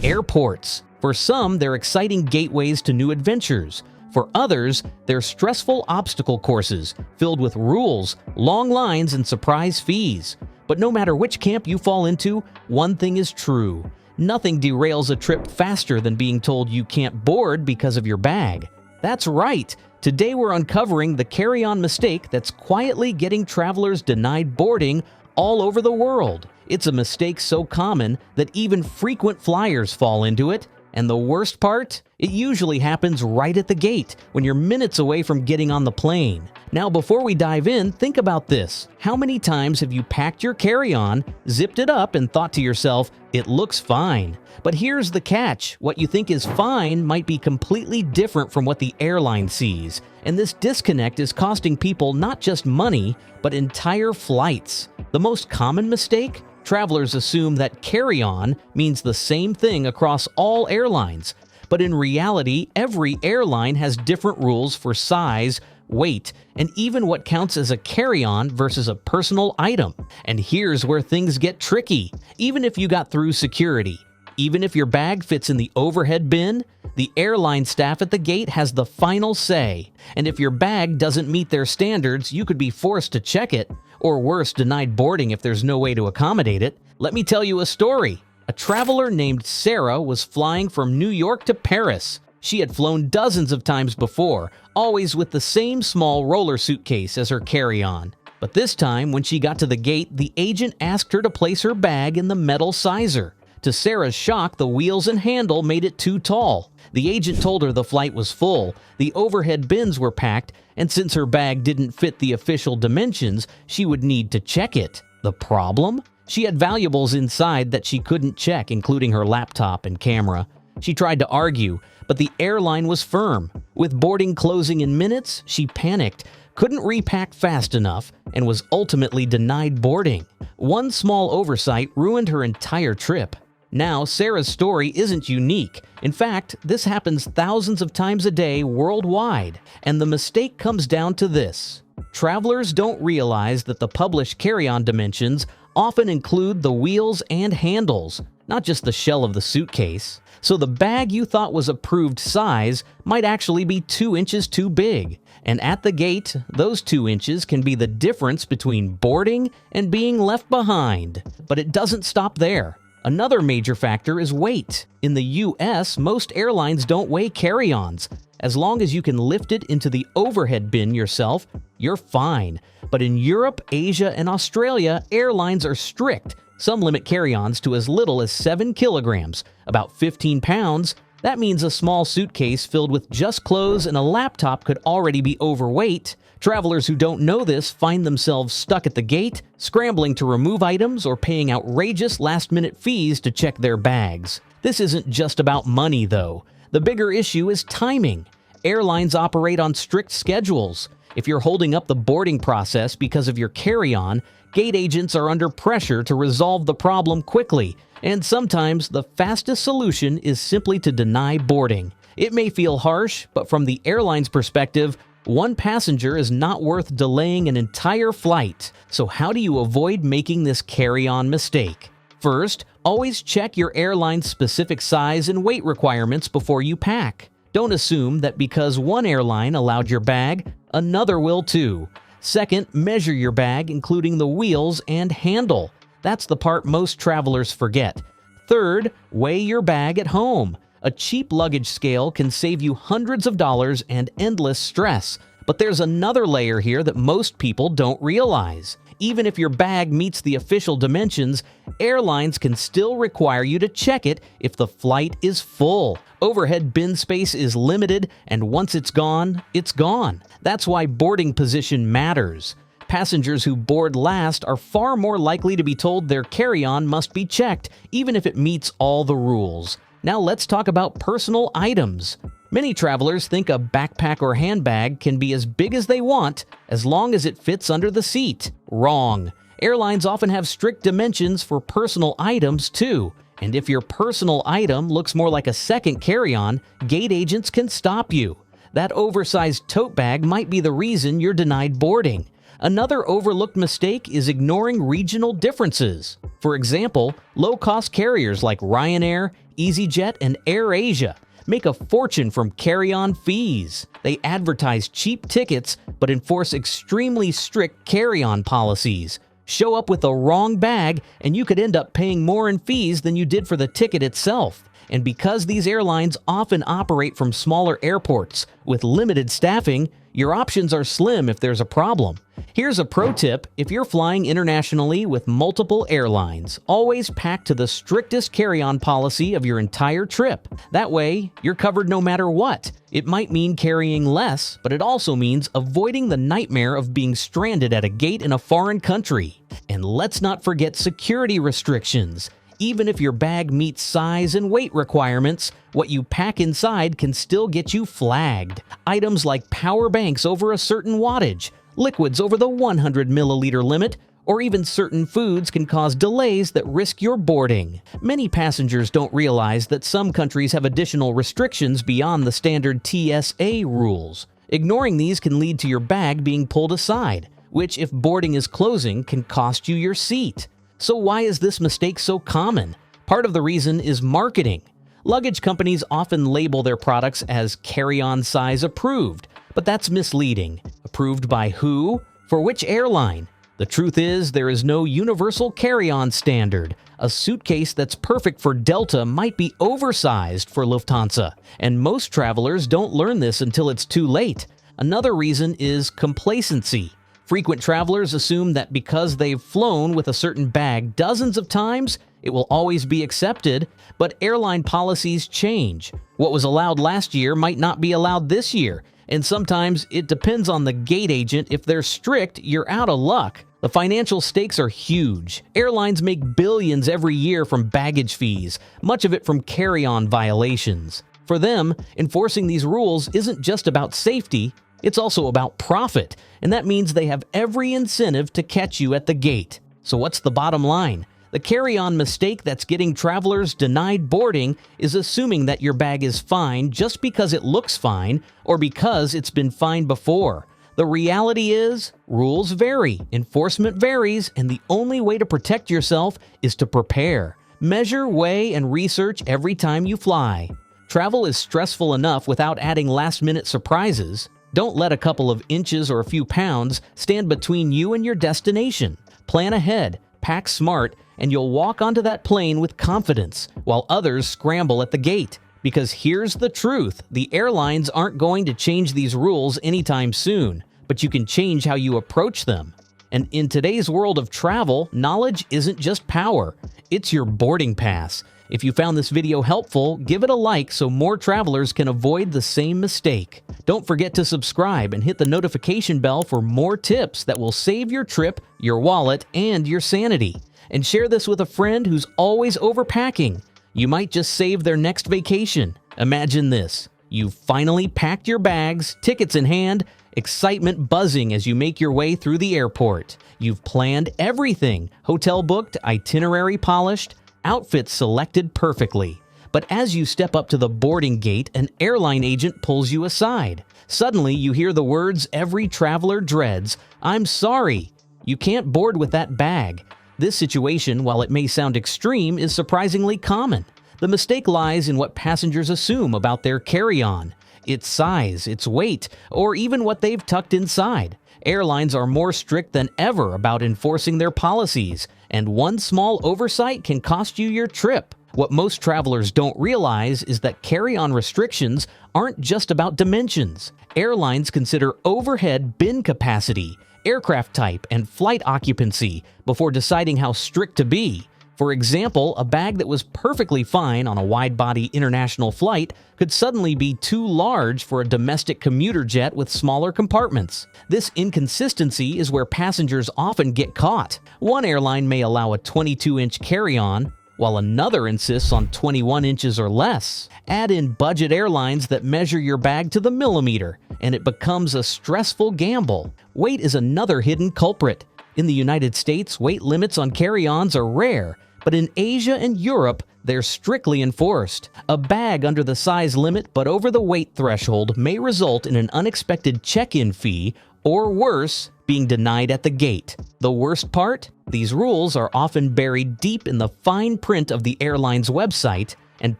Airports. For some, they're exciting gateways to new adventures. For others, they're stressful obstacle courses filled with rules, long lines, and surprise fees. But no matter which camp you fall into, one thing is true. Nothing derails a trip faster than being told you can't board because of your bag. That's right! Today we're uncovering the carry-on mistake that's quietly getting travelers denied boarding all over the world. It's a mistake so common that even frequent flyers fall into it. And the worst part? It usually happens right at the gate, when you're minutes away from getting on the plane. Now, before we dive in, think about this. How many times have you packed your carry-on, zipped it up, and thought to yourself, it looks fine? But here's the catch. What you think is fine might be completely different from what the airline sees. And this disconnect is costing people not just money, but entire flights. The most common mistake? Travelers assume that carry-on means the same thing across all airlines. But in reality, every airline has different rules for size, weight, and even what counts as a carry-on versus a personal item. And here's where things get tricky. Even if you got through security, even if your bag fits in the overhead bin, the airline staff at the gate has the final say. And if your bag doesn't meet their standards, you could be forced to check it, or worse, denied boarding if there's no way to accommodate it. Let me tell you a story. A traveler named Sarah was flying from New York to Paris. She had flown dozens of times before, always with the same small roller suitcase as her carry-on. But this time, when she got to the gate, the agent asked her to place her bag in the metal sizer. To Sarah's shock, the wheels and handle made it too tall. The agent told her the flight was full, the overhead bins were packed, and since her bag didn't fit the official dimensions, she would need to check it. The problem? She had valuables inside that she couldn't check, including her laptop and camera. She tried to argue, but the airline was firm. With boarding closing in minutes, she panicked, couldn't repack fast enough, and was ultimately denied boarding. One small oversight ruined her entire trip. Now, Sarah's story isn't unique. In fact, this happens thousands of times a day worldwide. And the mistake comes down to this. Travelers don't realize that the published carry-on dimensions often include the wheels and handles, not just the shell of the suitcase. So the bag you thought was approved size might actually be 2 inches too big. And at the gate, those 2 inches can be the difference between boarding and being left behind. But it doesn't stop there. Another major factor is weight. In the US, most airlines don't weigh carry-ons. As long as you can lift it into the overhead bin yourself, you're fine. But in Europe, Asia, and Australia, airlines are strict. Some limit carry-ons to as little as 7 kilograms, about 15 pounds. That means a small suitcase filled with just clothes and a laptop could already be overweight. Travelers who don't know this find themselves stuck at the gate, scrambling to remove items or paying outrageous last-minute fees to check their bags. This isn't just about money, though. The bigger issue is timing. Airlines operate on strict schedules. If you're holding up the boarding process because of your carry-on, gate agents are under pressure to resolve the problem quickly, and sometimes the fastest solution is simply to deny boarding. It may feel harsh, but from the airline's perspective, one passenger is not worth delaying an entire flight. So how do you avoid making this carry-on mistake? First, always check your airline's specific size and weight requirements before you pack. Don't assume that because one airline allowed your bag, another will too. Second, measure your bag, including the wheels and handle. That's the part most travelers forget. Third, weigh your bag at home. A cheap luggage scale can save you hundreds of dollars and endless stress. But there's another layer here that most people don't realize. Even if your bag meets the official dimensions, airlines can still require you to check it if the flight is full. Overhead bin space is limited, and once it's gone, it's gone. That's why boarding position matters. Passengers who board last are far more likely to be told their carry-on must be checked, even if it meets all the rules. Now let's talk about personal items. Many travelers think a backpack or handbag can be as big as they want as long as it fits under the seat. Wrong. Airlines often have strict dimensions for personal items too. And if your personal item looks more like a second carry-on, gate agents can stop you. That oversized tote bag might be the reason you're denied boarding. Another overlooked mistake is ignoring regional differences. For example, low-cost carriers like Ryanair, EasyJet, and AirAsia make a fortune from carry-on fees. They advertise cheap tickets but enforce extremely strict carry-on policies. Show up with the wrong bag and you could end up paying more in fees than you did for the ticket itself. And because these airlines often operate from smaller airports with limited staffing, your options are slim if there's a problem. Here's a pro tip: if you're flying internationally with multiple airlines, always pack to the strictest carry-on policy of your entire trip. That way, you're covered no matter what. It might mean carrying less, but it also means avoiding the nightmare of being stranded at a gate in a foreign country. And let's not forget security restrictions. Even if your bag meets size and weight requirements, what you pack inside can still get you flagged. Items like power banks over a certain wattage, liquids over the 100 milliliter limit, or even certain foods can cause delays that risk your boarding. Many passengers don't realize that some countries have additional restrictions beyond the standard TSA rules. Ignoring these can lead to your bag being pulled aside, which, if boarding is closing, can cost you your seat. So why is this mistake so common? Part of the reason is marketing. Luggage companies often label their products as carry-on size approved, but that's misleading. Approved by who? For which airline? The truth is, there is no universal carry-on standard. A suitcase that's perfect for Delta might be oversized for Lufthansa, and most travelers don't learn this until it's too late. Another reason is complacency. Frequent travelers assume that because they've flown with a certain bag dozens of times, it will always be accepted, but airline policies change. What was allowed last year might not be allowed this year, and sometimes it depends on the gate agent. If they're strict, you're out of luck. The financial stakes are huge. Airlines make billions every year from baggage fees, much of it from carry-on violations. For them, enforcing these rules isn't just about safety, it's also about profit, and that means they have every incentive to catch you at the gate. So what's the bottom line? The carry-on mistake that's getting travelers denied boarding is assuming that your bag is fine just because it looks fine or because it's been fine before. The reality is, rules vary, enforcement varies, and the only way to protect yourself is to prepare. Measure, weigh, and research every time you fly. Travel is stressful enough without adding last-minute surprises. Don't let a couple of inches or a few pounds stand between you and your destination. Plan ahead, pack smart, and you'll walk onto that plane with confidence while others scramble at the gate. Because here's the truth: the airlines aren't going to change these rules anytime soon, but you can change how you approach them. And in today's world of travel, knowledge isn't just power, it's your boarding pass. If you found this video helpful, give it a like so more travelers can avoid the same mistake. Don't forget to subscribe and hit the notification bell for more tips that will save your trip, your wallet, and your sanity. And share this with a friend who's always overpacking. You might just save their next vacation. Imagine this: you've finally packed your bags, tickets in hand, excitement buzzing as you make your way through the airport. You've planned everything: hotel booked, itinerary polished, outfits selected perfectly. But as you step up to the boarding gate, an airline agent pulls you aside. Suddenly, you hear the words every traveler dreads: "I'm sorry, you can't board with that bag." This situation, while it may sound extreme, is surprisingly common. The mistake lies in what passengers assume about their carry-on: its size, its weight, or even what they've tucked inside. Airlines are more strict than ever about enforcing their policies, and one small oversight can cost you your trip. What most travelers don't realize is that carry-on restrictions aren't just about dimensions. Airlines consider overhead bin capacity, aircraft type, and flight occupancy before deciding how strict to be. For example, a bag that was perfectly fine on a wide-body international flight could suddenly be too large for a domestic commuter jet with smaller compartments. This inconsistency is where passengers often get caught. One airline may allow a 22-inch carry-on, while another insists on 21 inches or less. Add in budget airlines that measure your bag to the millimeter, and it becomes a stressful gamble. Weight is another hidden culprit. In the United States, weight limits on carry-ons are rare, but in Asia and Europe, they're strictly enforced. A bag under the size limit but over the weight threshold may result in an unexpected check-in fee Or worse, being denied at the gate. The worst part? These rules are often buried deep in the fine print of the airline's website, and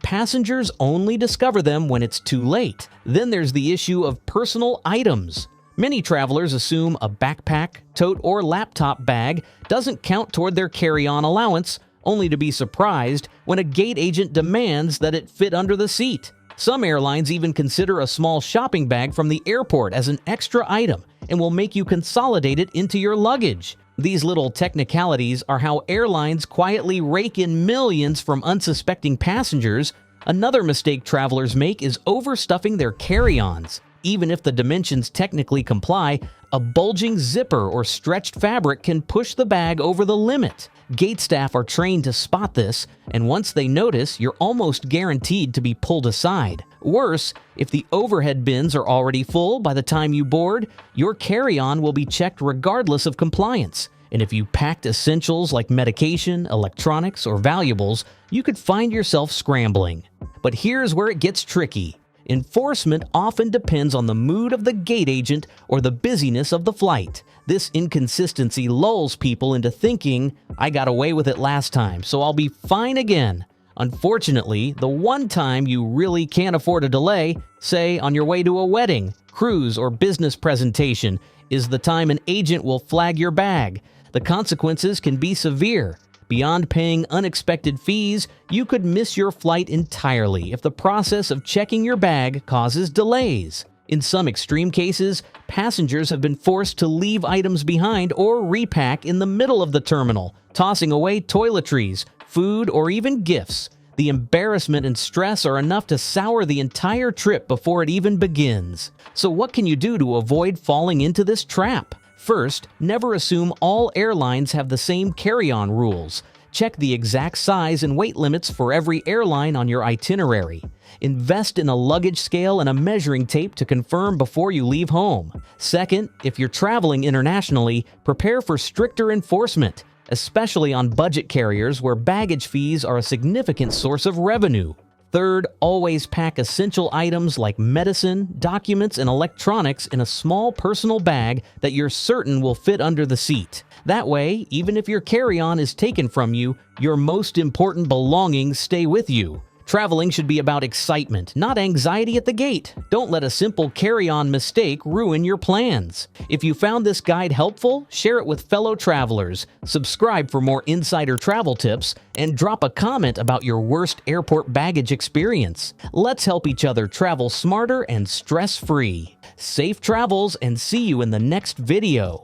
passengers only discover them when it's too late. Then there's the issue of personal items. Many travelers assume a backpack, tote, or laptop bag doesn't count toward their carry-on allowance, only to be surprised when a gate agent demands that it fit under the seat. Some airlines even consider a small shopping bag from the airport as an extra item and will make you consolidate it into your luggage. These little technicalities are how airlines quietly rake in millions from unsuspecting passengers. Another mistake travelers make is overstuffing their carry-ons. Even if the dimensions technically comply, a bulging zipper or stretched fabric can push the bag over the limit. Gate staff are trained to spot this, and once they notice, you're almost guaranteed to be pulled aside. Worse, if the overhead bins are already full by the time you board, your carry-on will be checked regardless of compliance. And if you packed essentials like medication, electronics, or valuables, you could find yourself scrambling. But here's where it gets tricky. Enforcement often depends on the mood of the gate agent or the busyness of the flight. This inconsistency lulls people into thinking, I got away with it last time, so I'll be fine again. Unfortunately, the one time you really can't afford a delay, say on your way to a wedding, cruise, or business presentation, is the time an agent will flag your bag. The consequences can be severe. Beyond paying unexpected fees, you could miss your flight entirely if the process of checking your bag causes delays. In some extreme cases, passengers have been forced to leave items behind or repack in the middle of the terminal, tossing away toiletries, food, or even gifts. The embarrassment and stress are enough to sour the entire trip before it even begins. So what can you do to avoid falling into this trap? First, never assume all airlines have the same carry-on rules. Check the exact size and weight limits for every airline on your itinerary. Invest in a luggage scale and a measuring tape to confirm before you leave home. Second, if you're traveling internationally, prepare for stricter enforcement, especially on budget carriers where baggage fees are a significant source of revenue. Third, always pack essential items like medicine, documents, and electronics in a small personal bag that you're certain will fit under the seat. That way, even if your carry-on is taken from you, your most important belongings stay with you. Traveling should be about excitement, not anxiety at the gate. Don't let a simple carry-on mistake ruin your plans. If you found this guide helpful, share it with fellow travelers, subscribe for more insider travel tips, and drop a comment about your worst airport baggage experience. Let's help each other travel smarter and stress-free. Safe travels, and see you in the next video.